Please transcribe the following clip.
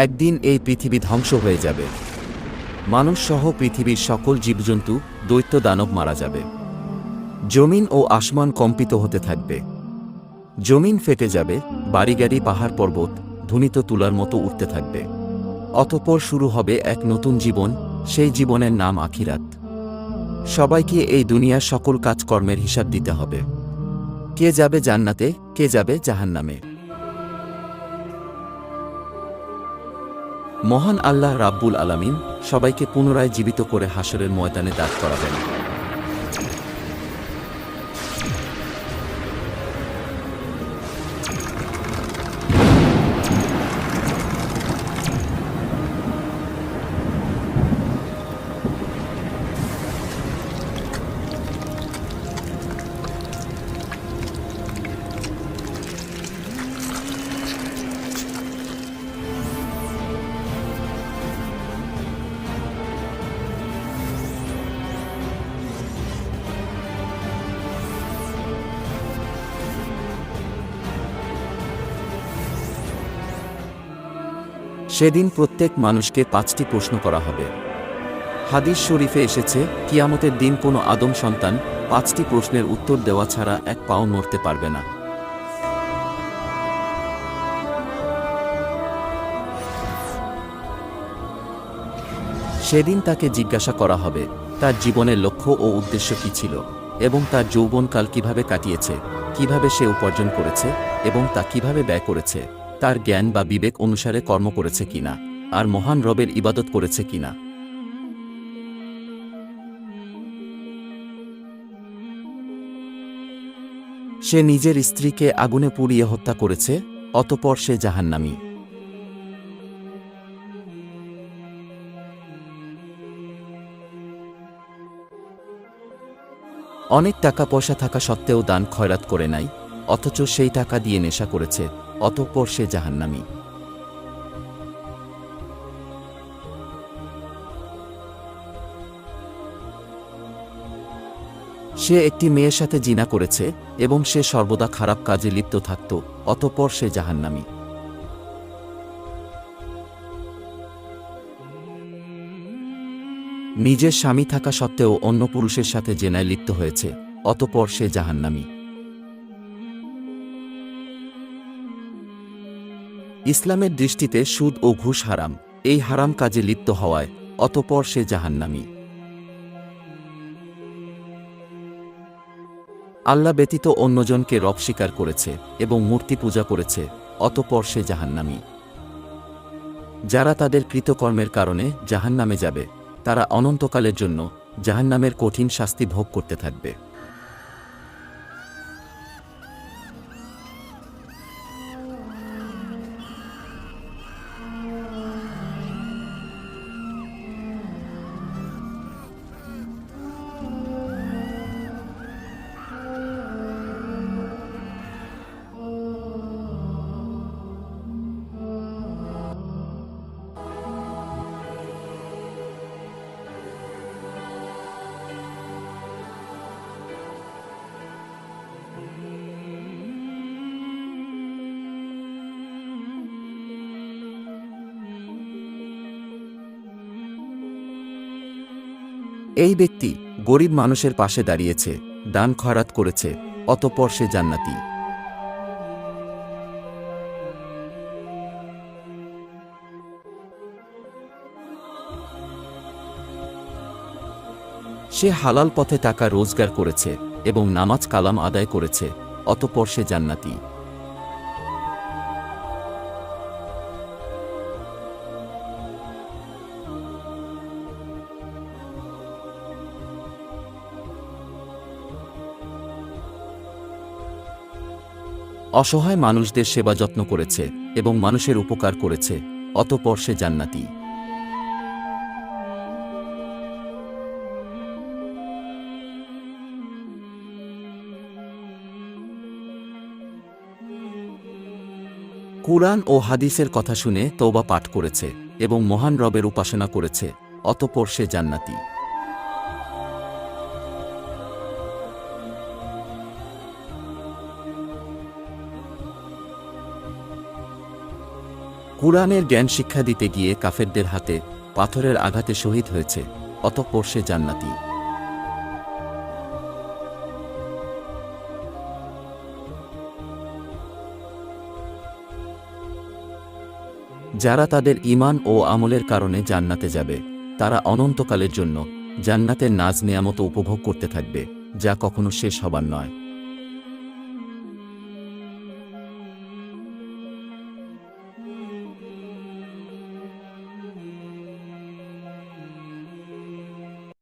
একদিন এই পৃথিবী ধ্বংস হয়ে যাবে। মানুষসহ পৃথিবীর সকল জীবজন্তু, দৈত্য দানব মারা যাবে। জমিন ও আসমান কম্পিত হতে থাকবে। জমিন ফেটে যাবে, বাড়িগাড়ি পাহাড় পর্বত ধ্বনিত তুলার মতো উঠতে থাকবে। অতঃপর শুরু হবে এক নতুন জীবন, সেই জীবনের নাম আখিরাত। সবাইকে এই দুনিয়ার সকল কাজকর্মের হিসাব দিতে হবে। কে যাবে জান্নাতে, কে যাবে জাহান্নামে। মহান আল্লাহ রাব্বুল আলামিন সবাইকে পুনরায় জীবিত করে হাসরের ময়দানে দাঁড় করাবেন। সেদিন প্রত্যেক মানুষকে 5টি প্রশ্ন করা হবে। হাদিস শরীফে এসেছে, কিয়ামতের দিন কোনো আদম সন্তান 5টি প্রশ্নের উত্তর দেওয়া ছাড়া এক পাও নড়তে পারবে না। সেদিন তাকে জিজ্ঞাসা করা হবে তার জীবনের লক্ষ্য ও উদ্দেশ্য কী ছিল, এবং তার যৌবনকাল কিভাবে কাটিয়েছে, কিভাবে সে উপার্জন করেছে এবং তা কিভাবে ব্যয় করেছে, তার জ্ঞান বা বিবেক অনুসারে কর্ম করেছে কিনা, আর মহান রবের ইবাদত করেছে কিনা। সে নিজের স্ত্রীকে আগুনে পুড়িয়ে হত্যা করেছে, অতঃপর সে জাহান্নামী। অনেক টাকা পয়সা থাকা সত্ত্বেও দান খয়রাত করে নাই, অথচ সেই টাকা দিয়ে নেশা করেছে, অতঃপর সে জাহান্নামী। সে একটি মেয়ের সাথে জিনা করেছে এবং সে সর্বদা খারাপ কাজে লিপ্ত থাকত, অতঃপর সে জাহান্নামী। নিজের স্বামী থাকা সত্ত্বেও অন্য পুরুষের সাথে জেনায় লিপ্ত হয়েছে, অতঃপর সে জাহান্নামী। ইসলামের দৃষ্টিতে সুদ ও ঘুষ হারাম, এই হারাম কাজে লিপ্ত হওয়ায় অতঃপর সে জাহান্নামী। আল্লাহ ব্যতীত অন্যজনকে রব স্বীকার করেছে এবং মূর্তি পূজা করেছে, অতঃপর সে জাহান্নামী। যারা তাদের কৃতকর্মের কারণে জাহান্নামে যাবে, তারা অনন্তকালের জন্য জাহান্নামের কঠিন শাস্তি ভোগ করতে থাকবে। এই ব্যক্তি গরিব মানুষের পাশে দাঁড়িয়েছে, দান খয়রাত করেছে, অতঃপর সে জান্নাতি। সে হালাল পথে টাকা রোজগার করেছে এবং নামাজ কালাম আদায় করেছে, অতঃপর সে জান্নাতি। অসহায় মানুষদের সেবা যত্ন করেছে এবং মানুষের উপকার করেছে, অতঃপর সে জান্নাতি। কুরআন ও হাদিসের কথা শুনে তওবা পাঠ করেছে এবং মহান রবের উপাসনা করেছে, অতঃপর সে জান্নাতি। কুরআনের জ্ঞান শিক্ষা দিতে গিয়ে কাফেরদের হাতে পাথরের আঘাতে শহীদ হয়েছে, অতঃপর সে জান্নাতি। যারা তাদের ঈমান ও আমলের কারণে জান্নাতে যাবে, তারা অনন্তকালের জন্য জান্নাতের নাজ নেয়ামত উপভোগ করতে থাকবে, যা কখনো শেষ হবার নয়।